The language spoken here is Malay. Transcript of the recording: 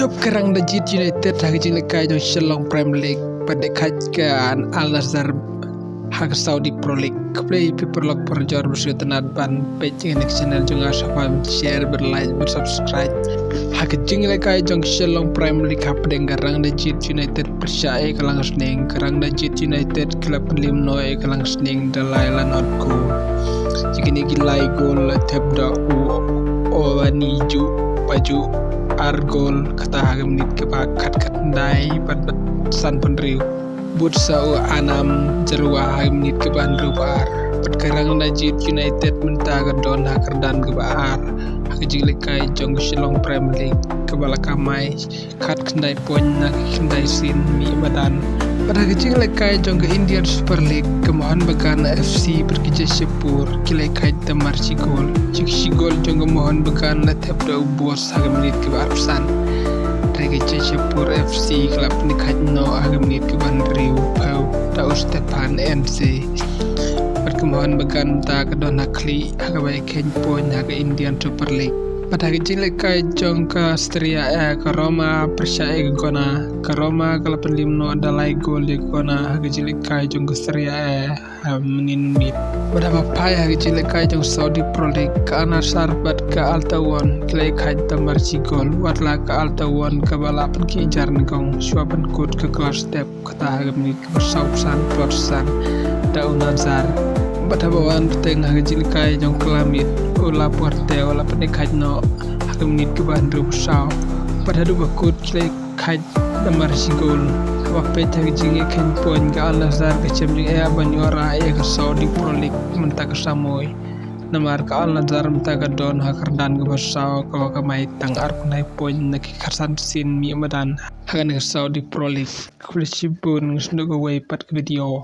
Job kerang Leeds United hagijing lekai jong Shalong Premier League pada kaitkan Al Nassr hak Saudi Pro League play people lock perjor bersih tenat ban page next channel jong asal share berlike bersubscribe hagijing lekai jong Shalong Premier League hap dengarang Leeds United percaya kelang sning kerang Leeds United klub limnoe kelang sning dalai lanotku jika ni gilai gol tebda wani ju baju argol kata hagam nit ke bakat katndai pada san penriu but sau anam jerwa hagam nit ke bandru bar perkarang Leeds United mentaga don hakardan ke bar hagijing lekai jong Shalong Premier League ke balakamai kat kendai poin nak kendai sin mi badan pada hagijing lekai jong ke Indian Super League kemohon began FC berkija Shepur kilekai tamar sigol jik sigol jong kemohon began letep da ubos hagam nit ke barsan Regece Shepur FC klub nikat no hagam nit ke bandriu pau da Stepan MC perkemohon began ta kedon hakli hagabai ken poin haga Indian Super League pada hagijing lekai jong ke Serie ke Roma percaya ke gona ke Roma kalau penlimno dalai gol di gona hagijing lekai jong ke Serie menin mit pada papai hagijing lekai jong Saudi Pro League ke Al Nassr bat ke Al Tawon lekai tamar sigol watla ke Al Tawon ke balapan ki jarn gong suapan kut ke kelas step kata hagam nit ke bersausan plotsan Al Nassr pada bawaan peteng hagijing lekai jong kelamit ula porte ula pendekat no hagam nit ke bandru besau pada dua bakut kile kaj damar sigol wape hagijing ken poin ke Al Nassr ke cemjing banyora ke Saudi Pro League mentaka samoy namar ke Al Nassr mentaka don hakardan ke besau kalau kamai tang ark nai poin nak karsan sin mi madan hagan ke Saudi Pro League kulisi pun ngesndu ke way pat ke video